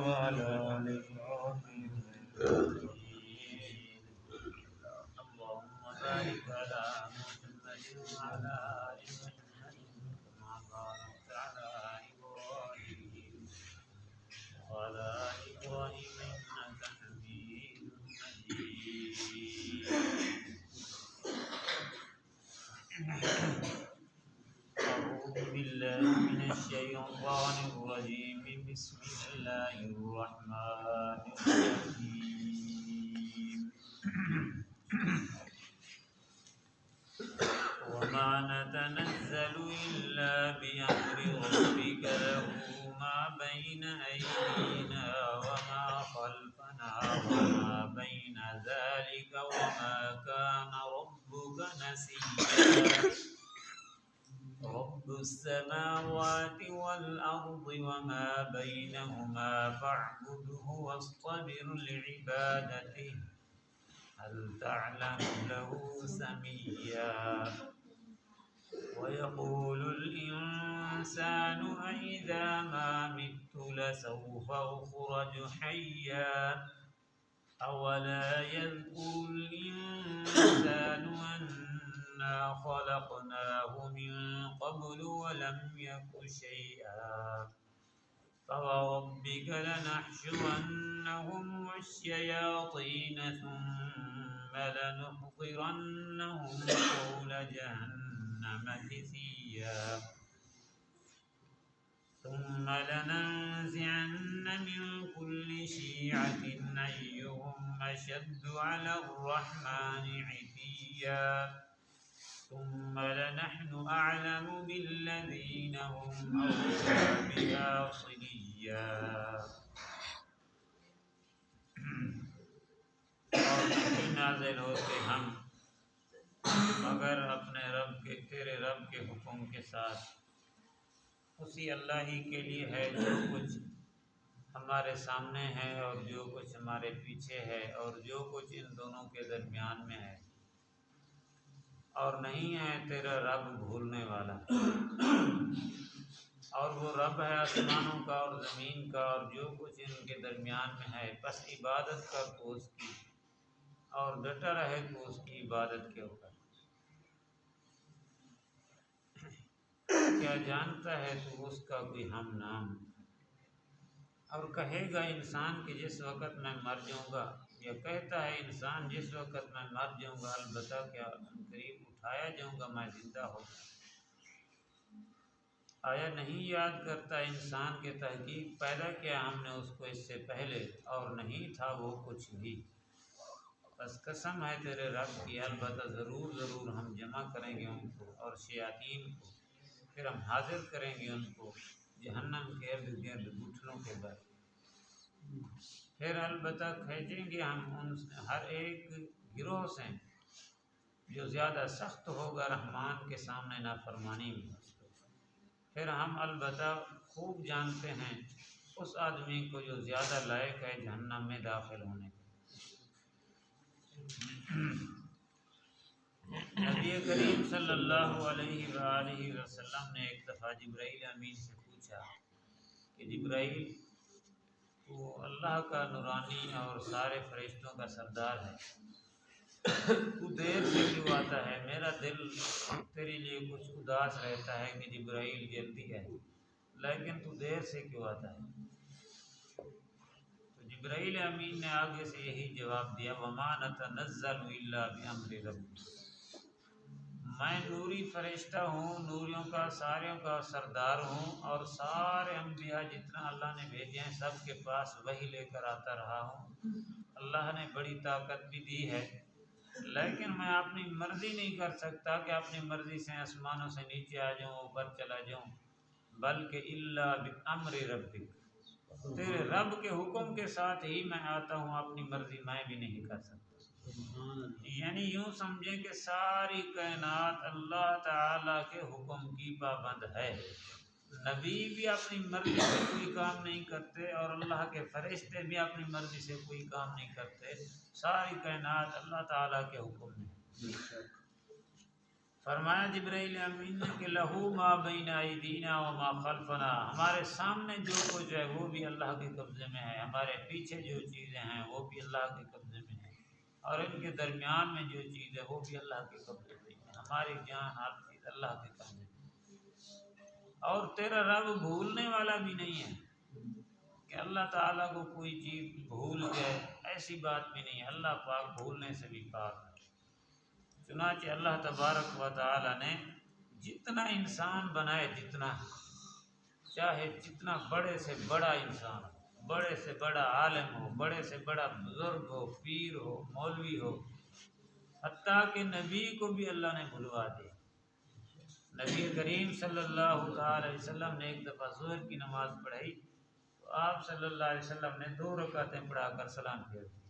وعلى آل إبراهيم اللهم بارك على محمد وعلى آل محمد كما باركت على إبراهيم وعلى آل إبراهيم إنك حميد مجيد. أعوذ بالله من الشيطان الرجيم. بسم الله الرحمن الرحيم. وما نتنزل إلا بأمر ربك له ما بين أيدينا وما خلفنا وما بين ذلك وما كان ربك نسيا. رب السماوات والأرض وما بينهما فاعبده واصطبر لعبادته هل تعلم له سميا. ويقول الإنسان أإذا ما مت لسوف أخرج حيا. أولا يذكر الإنسان أنا خلقناه من قبل ولم يك شيئا. فوربك لنحشرنهم والشياطين ثم لنحضرنهم حول جهنم جثيا. ثم لننزعن من كل شيعة أيهم أشد على الرحمن عتيا. ثم لنحن أعلم بالذين هم أولى بها صليا. اور نہیں نازل ہوتے ہم مگر اپنے رب کے تیرے رب کے حکم کے ساتھ. اسی اللہ ہی کے لیے ہے جو کچھ ہمارے سامنے ہے اور جو کچھ ہمارے پیچھے ہے اور جو کچھ ان دونوں کے درمیان میں ہے. اور نہیں ہے تیرا رب بھولنے والا. اور وہ رب ہے آسمانوں کا اور زمین کا اور جو کچھ ان کے درمیان میں ہے. بس عبادت کر تو اس کی اور ڈٹا رہے تو اس کی عبادت کے اوپر. کیا جانتا ہے تو اس کا کوئی ہم نام. اور کہے گا انسان کہ جس وقت میں مر جاؤں گا، یا کہتا ہے انسان جس وقت میں مر جاؤں گا البتہ کیا قریب اٹھایا جاؤں گا میں زندہ ہو. آیا نہیں یاد کرتا انسان کے تحقیق پیدا کیا ہم نے اس کو اس سے پہلے اور نہیں تھا وہ کچھ بھی. بس قسم ہے تیرے رب کی البتہ ضرور ہم جمع کریں گے ان کو اور شیاطین کو. پھر ہم حاضر کریں گے ان کو جہنم کے ارد گرد گٹھلوں کے بل. پھر البتہ کھینچیں گے ہم ان ہر ایک گروہ سے جو زیادہ سخت ہوگا رحمان کے سامنے نافرمانی میں. پھر ہم البتہ خوب جانتے ہیں اس آدمی کو جو زیادہ لائق ہے جہنم میں داخل ہونے کے. نبی کریم صلی اللہ علیہ وآلہ وسلم نے ایک دفعہ جبرائیل امین سے پوچھا کہ جبرائیل تو اللہ کا نورانی اور سارے فرشتوں کا سردار ہے، تو دیر سے کیوں آتا ہے؟ میرا دل تیرے لیے کچھ اداس رہتا ہے کہ جبرائیل جلدی ہے لیکن تو دیر سے کیوں آتا ہے؟ تو جبرائیل امین نے آگے سے یہی جواب دیا وما نتنزل الا بامر ربی. میں نوری فرشتہ ہوں، نوریوں کا ساروں کا سردار ہوں اور سارے انبیاء جتنا اللہ نے بھیجے ہیں سب کے پاس وحی لے کر آتا رہا ہوں. اللہ نے بڑی طاقت بھی دی ہے لیکن میں اپنی مرضی نہیں کر سکتا کہ اپنی مرضی سے آسمانوں سے نیچے آ جاؤں اوپر چلا جاؤں، بلکہ الا بامر ربک، تیرے رب کے حکم کے ساتھ ہی میں آتا ہوں. اپنی مرضی میں بھی نہیں کر سکتا. یعنی یوں سمجھیں کہ ساری کائنات اللہ تعالیٰ کے حکم کی پابند ہے. نبی بھی اپنی مرضی سے کوئی کام نہیں کرتے اور اللہ کے فرشتے بھی اپنی مرضی سے کوئی کام نہیں کرتے. ساری کائنات اللہ تعالیٰ کے حکم میں. فرمایا جبرائیل امین نے کہ لہو ما بین ایدینا و ما خلفنا، ہمارے سامنے جو کچھ ہے وہ بھی اللہ کے قبضے میں ہے، ہمارے پیچھے جو چیزیں ہیں وہ بھی اللہ کے قبضے میں ہیں، اور ان کے درمیان میں جو چیز ہے وہ بھی اللہ کے قبضے میں ہے، ہماری جان ہر چیز اللہ کے قبضے میں ہے۔ اور تیرا رب بھولنے والا بھی نہیں ہے کہ اللہ تعالیٰ کو کوئی چیز بھول گئے، ایسی بات بھی نہیں ہے، اللہ پاک بھولنے سے بھی پاک ہے۔ چنانچہ اللہ تبارک و تعالی نے جتنا انسان بنائے، جتنا چاہے جتنا بڑے سے بڑا انسان ہو، بڑے سے بڑا عالم ہو، بڑے سے بڑا بزرگ ہو، پیر ہو، مولوی ہو، حتیٰ کہ نبی کو بھی اللہ نے بلوا دیا۔ نبی کریم صلی اللہ تعالی علیہ وسلم نے ایک دفعہ ظہر کی نماز پڑھائی تو آپ صلی اللہ علیہ وسلم نے 2 رکعتیں پڑھا کر سلام پھیر دی۔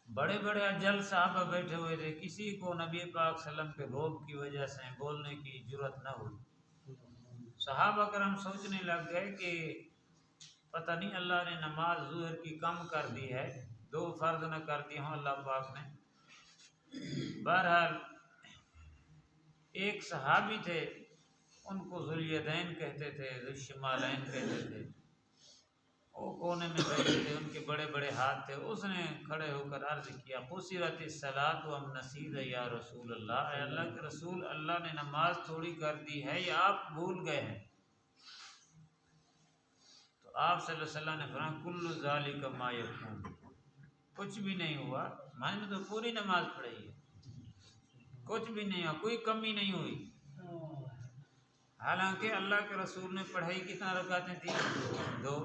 بڑے بڑے اجل صحابہ بیٹھے ہوئے تھے، کسی کو نبی پاک صلی اللہ علیہ وسلم کے روب کی وجہ سے بولنے کی جرأت نہ ہوئی۔ صحابہ کرام سوچنے لگ گئے کہ پتہ نہیں اللہ نے نماز ظہر کی کم کر دی ہے، 2 فرض نہ کر دی ہوں اللہ پاک نے۔ بہرحال ایک صحابی تھے، ان کو ذوالیدین کہتے تھے، ذوالشمالین کہتے تھے، وہ کونے میں بیٹھے تھے، ان کے بڑے بڑے ہاتھ تھے۔ اس نے کھڑے ہو کر عرض کیا قصرت الصلاۃ وام نسیت یا رسول اللہ، اے اللہ کے رسول، اللہ نے نماز تھوڑی کر دی ہے یا آپ بھول گئے ہیں؟ تو آپ صلی اللہ علیہ وسلم نے فرمایا کل ذالک ما یکون، کچھ بھی نہیں ہوا، میں نے تو پوری نماز پڑھی ہے، کچھ بھی نہیں ہوا، کوئی کمی نہیں ہوئی۔ حالانکہ اللہ کے رسول نے پڑھائی کتنا رکعتیں تھیں؟ 2۔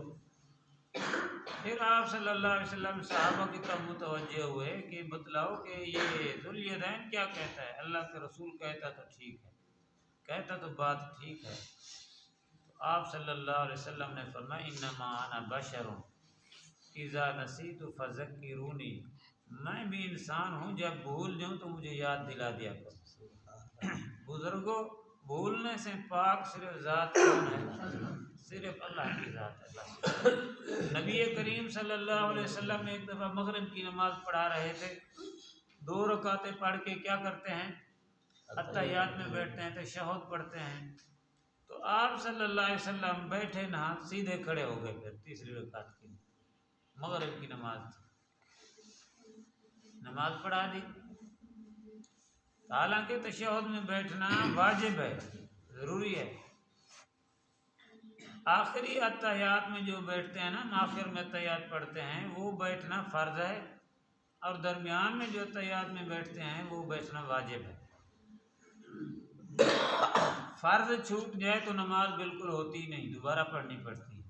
پھر آپ صلی اللہ علیہ وسلم صحابہ کی طرف متوجہ ہوئے کہ بتلاؤ کہ یہ ذوالیدین کیا کہتا ہے؟ اللہ کے رسول کہتا تو ٹھیک ہے، کہتا تو بات ٹھیک ہے۔ تو آپ صلی اللہ علیہ وسلم نے فرمایا انما انا بشر اذا نسیت فذکرونی، میں بھی انسان ہوں، جب بھول جاؤں تو مجھے یاد دلا دیا کرو۔ بزرگوں، بھولنے سے پاک صرف ذات کون ہے؟ صرف اللہ کی ذات ہے، اللہ۔ نبی کریم صلی اللہ علیہ وسلم ایک دفعہ مغرب کی نماز پڑھا رہے تھے، 2 رکعتیں پڑھ کے کیا کرتے ہیں؟ اتحیات میں بیٹھتے ہیں، تشہد پڑھتے ہیں۔ تو آپ صلی اللہ علیہ وسلم بیٹھے نہ سیدھے کھڑے ہو گئے، پھر تیسری رکعت کی مغرب کی نماز تھی، نماز پڑھا دی۔ حالانکہ تشہد میں بیٹھنا واجب ہے، ضروری ہے۔ آخری اتحیات میں جو بیٹھتے ہیں نا، آخر میں اتحیات پڑھتے ہیں، وہ بیٹھنا فرض ہے، اور درمیان میں جو اتحیات میں بیٹھتے ہیں وہ بیٹھنا واجب ہے۔ فرض چھوٹ جائے تو نماز بالکل ہوتی نہیں، دوبارہ پڑھنی پڑتی ہے،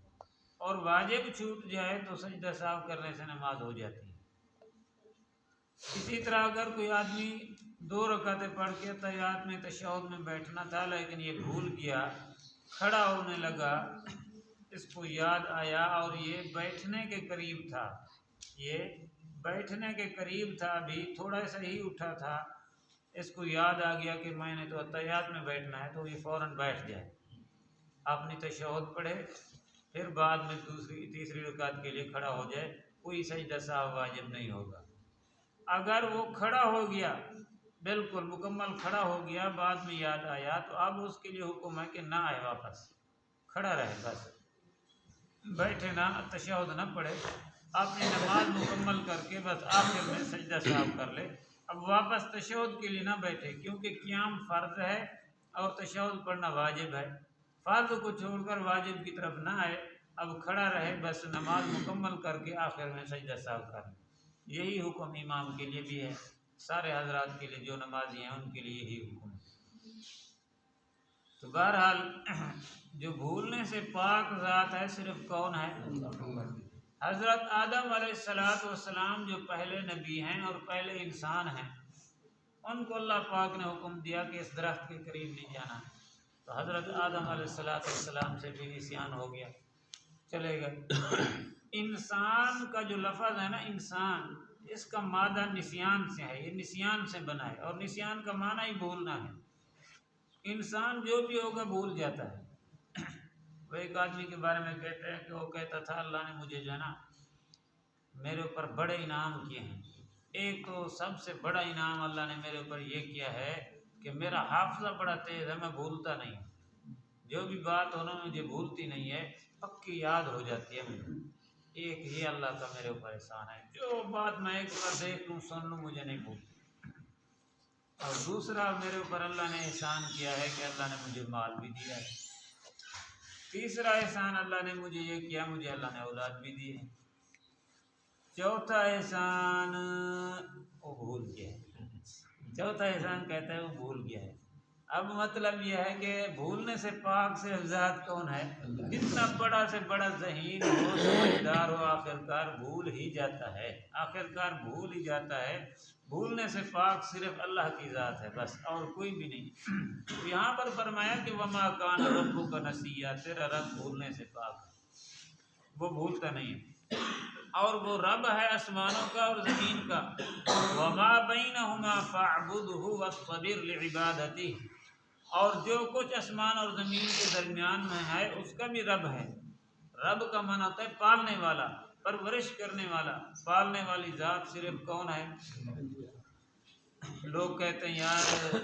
اور واجب چھوٹ جائے تو سجدہ سہو کرنے سے نماز ہو جاتی ہے۔ اسی طرح اگر کوئی آدمی 2 رکعتیں پڑھ کے اتحیات میں تشہد میں بیٹھنا تھا لیکن یہ بھول گیا، کھڑا ہونے لگا، اس کو یاد آیا اور یہ بیٹھنے کے قریب تھا، یہ بیٹھنے کے قریب تھا، ابھی تھوڑا سا ہی اٹھا تھا، اس کو یاد آ گیا کہ میں نے تو اتحیات میں بیٹھنا ہے، تو یہ فوراً بیٹھ جائے، اپنی تشہد پڑھے، پھر بعد میں تیسری رکعت کے لیے کھڑا ہو جائے، کوئی سجدہ سہو واجب نہیں ہوگا۔ اگر وہ کھڑا ہو گیا، بالکل مکمل کھڑا ہو گیا، بعد میں یاد آیا، تو اب اس کے لیے حکم ہے کہ نہ آئے واپس، کھڑا رہے، بس بیٹھے نہ، تشہد نہ پڑھے، اپنی نماز مکمل کر کے بس آخر میں سجدہ سہو کر لے۔ اب واپس تشہد کے لیے نہ بیٹھے، کیونکہ قیام فرض ہے اور تشہد پڑھنا واجب ہے، فرض کو چھوڑ کر واجب کی طرف نہ آئے، اب کھڑا رہے، بس نماز مکمل کر کے آخر میں سجدہ سہو کر لے۔ یہی حکم امام کے لیے بھی ہے، سارے حضرات کے لیے جو نمازی ہیں ان کے لیے یہی حکم ہے۔ تو بہرحال جو بھولنے سے پاک ذات ہے صرف کون ہے؟ حضرت آدم علیہ السلام جو پہلے نبی ہیں اور پہلے انسان ہیں، ان کو اللہ پاک نے حکم دیا کہ اس درخت کے قریب نہیں جانا، تو حضرت آدم علیہ السلام سے بھی نسیان ہو گیا، چلے گئے۔ انسان کا جو لفظ ہے نا، انسان، اس کا مادہ نسیان سے ہے، یہ نسیان سے بنا ہے، اور نسیان کا معنی ہی بھولنا ہے۔ انسان جو بھی ہوگا بھول جاتا ہے۔ وہ ایک آدمی کے بارے میں کہتے ہیں کہ وہ کہتا تھا اللہ نے مجھے جو ہے نا میرے اوپر بڑے انعام کیے ہیں، ایک تو سب سے بڑا انعام اللہ نے میرے اوپر یہ کیا ہے کہ میرا حافظہ بڑا تیز ہے، میں بھولتا نہیں، جو بھی بات ہونا مجھے بھولتی نہیں ہے، پکی یاد ہو جاتی ہے مجھے۔ ایک ہی اللہ کا میرے اوپر احسان ہے، جو بات میں ایک بار دیکھ لوں سن لوں مجھے نہیں بھولتی۔ اور دوسرا میرے اوپر اللہ نے احسان کیا ہے کہ اللہ نے مجھے مال بھی دیا ہے۔ تیسرا احسان اللہ نے مجھے یہ کیا، مجھے اللہ نے اولاد بھی دی ہے۔ چوتھا احسان وہ بھول گیا ہے، چوتھا احسان کہتا ہے وہ بھول گیا ہے۔ اب مطلب یہ ہے کہ بھولنے سے پاک سے ذات کون ہے؟ جتنا بڑا سے بڑا ذہین ہو، سمجھدار ہو، آخرکار بھول ہی جاتا ہے، آخرکار بھول ہی جاتا ہے۔ بھولنے سے پاک صرف اللہ کی ذات ہے بس، اور کوئی بھی نہیں۔ یہاں پر فرمایا کہ وما کان ربک نسیا، تیرا رب بھولنے سے پاک ہے، وہ بھولتا نہیں ہے، اور وہ رب ہے آسمانوں کا اور زمین کا۔ وما بینہما فاعبدہ واصطبر لعبادتہ، اور جو کچھ آسمان اور زمین کے درمیان میں ہے اس کا بھی رب ہے۔ رب کا معنی ہوتا ہے پالنے والا، پرورش کرنے والا۔ پالنے والی ذات صرف کون ہے؟ لوگ کہتے ہیں یار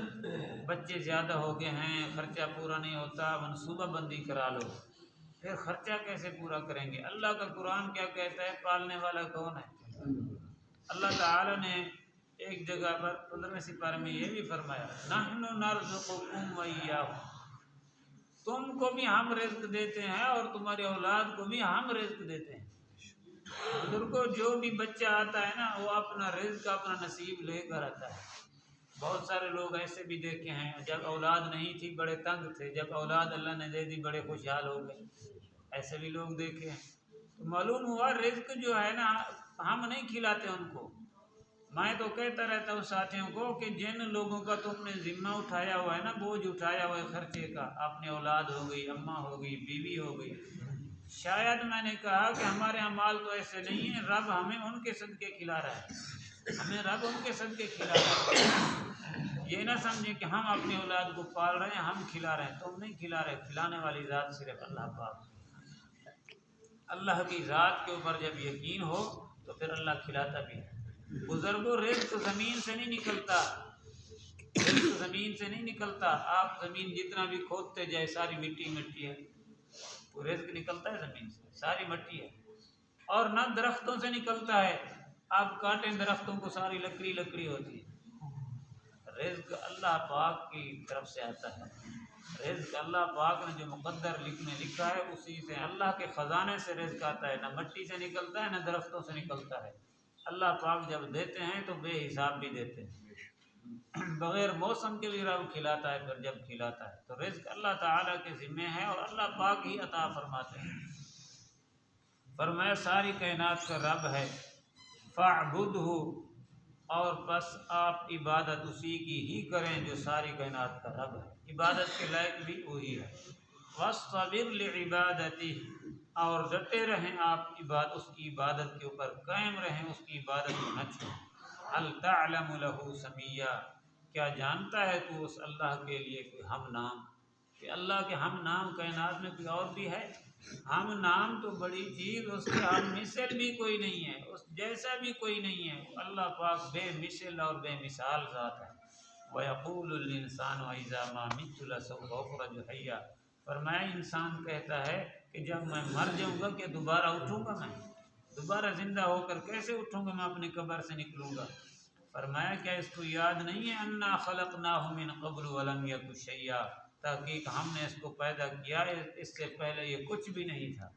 بچے زیادہ ہو گئے ہیں، خرچہ پورا نہیں ہوتا، منصوبہ بندی کرا لو۔ پھر خرچہ کیسے پورا کریں گے؟ اللہ کا قرآن کیا کہتا ہے؟ پالنے والا کون ہے؟ اللہ تعالی نے ایک جگہ پر 15ویں سپارے میں یہ بھی فرمایا نحن نرزقکم وإیاہم، تم کو بھی ہم رزق دیتے ہیں اور تمہاری اولاد کو بھی ہم رزق دیتے ہیں۔ بزرگوں، جو بھی بچہ آتا ہے نا وہ اپنا رزق اپنا نصیب لے کر آتا ہے۔ بہت سارے لوگ ایسے بھی دیکھے ہیں جب اولاد نہیں تھی بڑے تنگ تھے، جب اولاد اللہ نے دے دی بڑے خوشحال ہو گئے، ایسے بھی لوگ دیکھے ہیں۔ تو معلوم ہوا رزق جو ہے نا ہم نہیں کھلاتے ان کو۔ میں تو کہتا رہتا ہوں ساتھیوں کو کہ جن لوگوں کا تم نے ذمہ اٹھایا ہوا ہے نا، بوجھ اٹھایا ہوا ہے خرچے کا، اپنی اولاد ہو گئی، اماں ہو گئی، بیوی ہو گئی، شاید میں نے کہا کہ ہمارے اعمال تو ایسے نہیں ہیں، رب ہمیں ان کے صدقے کھلا رہا ہے، ہمیں رب ان کے صدقے کھلا رہا ہے۔ یہ نہ سمجھیں کہ ہم اپنی اولاد کو پال رہے ہیں، ہم کھلا رہے ہیں، تم نہیں کھلا رہے، کھلانے والی ذات صرف اللہ پاک۔ اللہ کی ذات کے اوپر جب یقین ہو تو پھر اللہ کھلاتا بھی ہے۔ بزرگوں، رزق زمین سے نہیں نکلتا، رزق زمین سے نہیں نکلتا۔ آپ زمین جتنا بھی کھودتے جائے ساری مٹی مٹی ہے، وہ رزق نکلتا ہے زمین سے؟ ساری مٹی ہے۔ اور نہ درختوں سے نکلتا ہے، آپ کاٹیں درختوں کو ساری لکڑی لکڑی ہوتی ہے۔ رزق اللہ پاک کی طرف سے آتا ہے، رزق اللہ پاک نے جو مقدر لکھا ہے اسی سے، اللہ کے خزانے سے رزق آتا ہے، نہ مٹی سے نکلتا ہے نہ درختوں سے نکلتا ہے۔ اللہ پاک جب دیتے ہیں تو بے حساب بھی دیتے ہیں، بغیر موسم کے بھی رب کھلاتا ہے، پھر جب کھلاتا ہے تو رزق اللہ تعالیٰ کے ذمہ ہے اور اللہ پاک ہی عطا فرماتے ہیں۔ فرمایا ساری کائنات کا رب ہے، فاعبدہ، اور بس آپ عبادت اسی کی ہی کریں جو ساری کائنات کا رب ہے، عبادت کے لائق بھی وہی ہے۔ واصطبر لعبادتہ، اور ڈٹے رہیں آپ اس کی عبادت کے اوپر، قائم رہیں اس کی عبادت کو نہ چھوڑیں۔ هل تعلم له سمیا، کیا جانتا ہے تو اس اللہ کے لیے کوئی ہم نام؟ کہ اللہ کے ہم نام کائنات میں کوئی اور بھی ہے؟ ہم نام تو بڑی چیز، اس کے ہم مثل بھی کوئی نہیں ہے، اس جیسا بھی کوئی نہیں ہے۔ اللہ پاک بے مثل اور بے مثال ذات ہے۔ وَيَقُولُ الْإِنسَانُ وَإِذَا مَا مِتُّ لَسَوْفَ أُخْرَجُ حَيًّا، فرمایا انسان کہتا ہے کہ جب میں مر جاؤں گا کہ دوبارہ اٹھوں گا، میں دوبارہ زندہ ہو کر کیسے اٹھوں گا، میں اپنی قبر سے نکلوں گا؟ فرمایا کیا اس کو یاد نہیں ہے انا خلقناہ من قبل ولم یک شیئا، تحقیق ہم نے اس کو پیدا کیا اس سے پہلے یہ کچھ بھی نہیں تھا،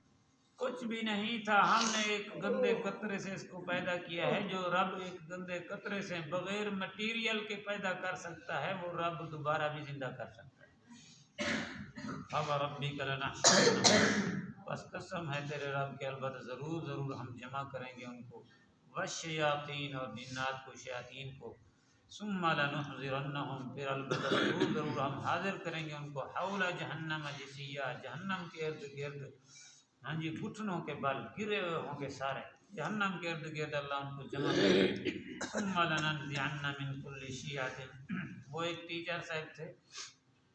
کچھ بھی نہیں تھا۔ ہم نے ایک گندے قطرے سے اس کو پیدا کیا ہے، جو رب ایک گندے قطرے سے بغیر مٹیریل کے پیدا کر سکتا ہے وہ رب دوبارہ بھی زندہ کر سکتا ہے۔ فَوَرَبِّكَ لَنَحْشُرَنَّهُمْ، بس قسم ہے تیرے رب کے، البتہ ضرور ہم جمع کریں گے ان کو، والشیاطین، اور جنات کو، شیاطین کو، ثم لنحضرنہم، پھر البتہ ضرور ہم حاضر کریں گے ان کو، حول جہنم جثیا، جہنم کے ارد گرد، ہاں جی گھٹنوں کے بل گرے ہوئے ہوں گے سارے، جہنم کے ارد گرد اللہ ان کو جمع کریں گے۔ ثم لننزعن من کل شیعۃ، وہ ایک ٹیچر صاحب تھے،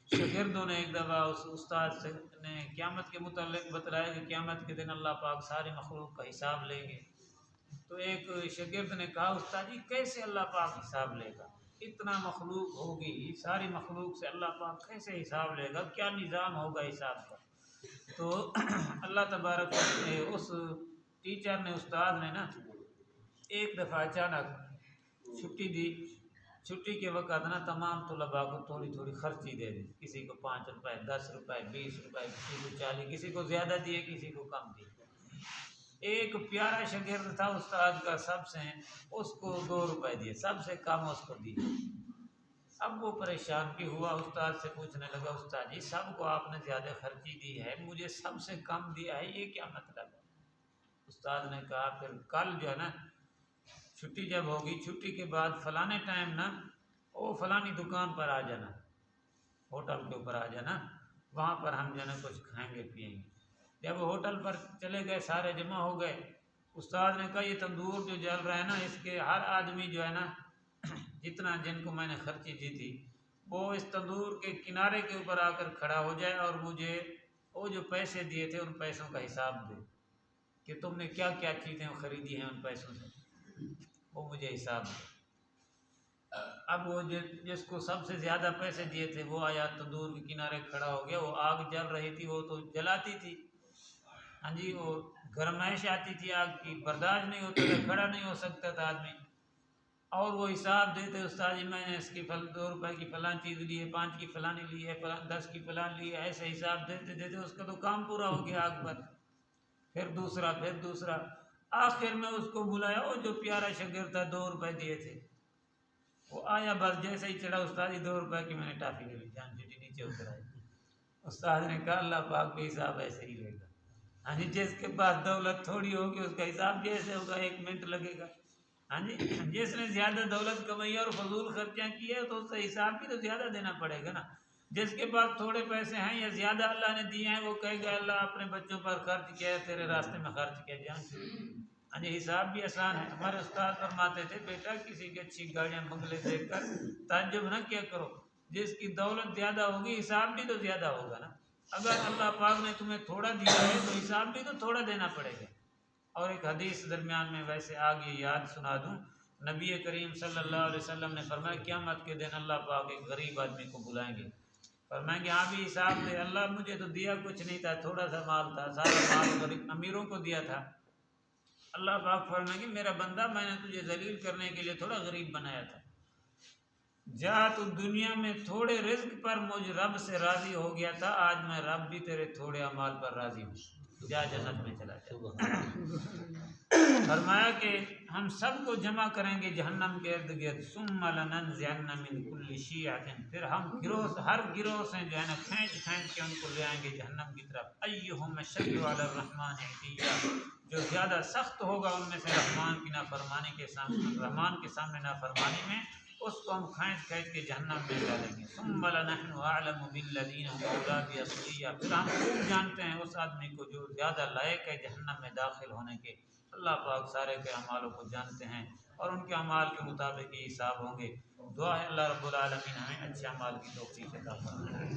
شاگردوں نے ایک دفعہ اس استاد سے نے قیامت کے متعلق بتلایا کہ قیامت کے دن اللہ پاک ساری مخلوق کا حساب لیں گے، تو ایک شاگرد نے کہا استاد جی کیسے اللہ پاک حساب لے گا، اتنا مخلوق ہوگی، ساری مخلوق سے اللہ پاک کیسے حساب لے گا، کیا نظام ہوگا حساب کا؟ تو اللہ تبارک اس ٹیچر نے، استاد نے نا ایک دفعہ اچانک چھٹی دی، چھٹی کے وقت نا تمام طلباء کو تھوڑی تھوڑی خرچی دے دی، کسی کو 5 روپے، 10 روپے، 20 روپے، کسی کو 40، کسی کو زیادہ دیے، کسی کو کم دیے۔ ایک پیارا شاگرد تھا استاد کا، سب سے اس کو 2 روپے دیے، سب سے کم اس کو دیے۔ اب وہ پریشان بھی ہوا، استاد سے پوچھنے لگا استاد جی سب کو آپ نے زیادہ خرچی دی ہے، مجھے سب سے کم دیا ہے، یہ کیا مطلب ہے؟ استاد نے کہا پھر کل جو ہے نا چھٹی جب ہوگی، چھٹی کے بعد فلانے ٹائم نا وہ فلانی دکان پر آ جانا، ہوٹل کے اوپر آ جانا، وہاں پر ہم جو ہے نا کچھ کھائیں گے پیئیں گے۔ جب ہوٹل پر چلے گئے، سارے جمع ہو گئے، استاد نے کہا یہ تندور جو جل رہا ہے نا، اس کے ہر آدمی جو ہے نا جتنا جن کو میں نے خرچی دی تھی وہ اس تندور کے کنارے کے اوپر آ کر کھڑا ہو جائے اور مجھے وہ جو پیسے دیے تھے ان پیسوں کا حساب دے کہ تم نے کیا کیا چیزیں خریدی ہیں ان پیسوں سے، وہ مجھے حساب دے۔ اب وہ جس کو سب سے زیادہ پیسے دیے تھے وہ آیا، تندور کے کنارے کھڑا ہو گیا، وہ آگ جل رہی تھی، وہ تو جلاتی تھی، ہاں جی، وہ گرمائش آتی تھی، آگ کی برداشت نہیں ہوتا تھا، کھڑا نہیں ہو سکتا تھا آدمی، اور وہ حساب دیتے استاد جی میں نے اس کی 2 روپے کی فلاں چیز لی ہے، 5 کی فلانی لی ہے، 10 کی فلان لی ہے، ایسے حساب دیتے دیتے اس کا تو کام پورا ہو گیا آگ پر، پھر دوسرا، پھر دوسرا، آخر میں اس کو بلایا، وہ جو پیارا شاگرد تھا 2 روپے دیے تھے، وہ آیا، بس جیسے ہی چڑھا استاد جی 2 روپے کی میں نے ٹافی لے لی، جان چٹی نیچے اتر آئی۔ استاد نے کہا اللہ پاک بھی حساب ایسے ہی لے گا، ہاں جی، جس کے پاس دولت تھوڑی ہوگی اس کا حساب جیسے ہوگا 1 منٹ لگے گا، ہاں جی، جس نے زیادہ دولت کمائی اور فضول خرچیاں کی ہے تو اس کا حساب بھی تو زیادہ دینا پڑے گا نا۔ جس کے پاس تھوڑے پیسے ہیں یا زیادہ اللہ نے دیے ہیں وہ کہے گا اللہ اپنے بچوں پر خرچ کیا ہے، تیرے راستے میں خرچ کیا، جان، ہاں جی، حساب بھی آسان ہے۔ ہمارے استاد فرماتے تھے بیٹا کسی کی اچھی گاڑیاں بنگلے دیکھ کر تعجب نہ کیا کرو، جس کی دولت زیادہ ہوگی حساب بھی تو زیادہ ہوگا نا، اگر اللہ پاک نے تمہیں تھوڑا دیا ہے تو حساب بھی تو تھوڑا دینا پڑے گا۔ اور ایک حدیث درمیان میں ویسے آگے یاد سنا دوں، نبی کریم صلی اللہ علیہ وسلم نے فرمایا قیامت کے دن اللہ پاک ایک غریب آدمی کو بلائیں گے، فرمائیں گے ہاں بھی حساب دے، اللہ مجھے تو دیا کچھ نہیں تھا، تھوڑا سا مال تھا، سارا مال غریب امیروں کو دیا تھا۔ اللہ پاک فرمائیں گے میرا بندہ میں نے تجھے ذلیل کرنے کے لیے تھوڑا غریب بنایا تھا، جا تو دنیا میں تھوڑے رزق پر مجھ رب سے راضی ہو گیا تھا، آج میں رب بھی تیرے تھوڑے اعمال پر راضی ہوں، جا جنت میں چلا جا۔ فرمایا کہ ہم سب کو جمع کریں گے جہنم کے ارد گرد، ثم لننزعن من کل شیعۃ، پھر ہم گروہ ہر گروہ سے جو ہے نا کھینچ کھینچ کے ان کو لے آئیں گے جہنم کی طرف، ایہم اشد علی الرحمن عتیا، جو زیادہ سخت ہوگا ان میں سے رحمان کی نافرمانی کے سامنے، رحمان کے سامنے نافرمانی میں، اس کو ہم کھینچ کھینچ کے جہنم میں ڈالیں گے۔ ثم لنحن اعلم بالذین هم اولی بعصیہ، پھر ہم خوب جانتے ہیں اس آدمی کو جو زیادہ لائق ہے جہنم میں داخل ہونے کے۔ اللہ پاک سارے کے اعمالوں کو جانتے ہیں اور ان کے اعمال کے مطابق ہی حساب ہوں گے۔ دعا ہے اللہ رب العالمین ہمیں اچھے اعمال کی توفیق عطا فرمائے۔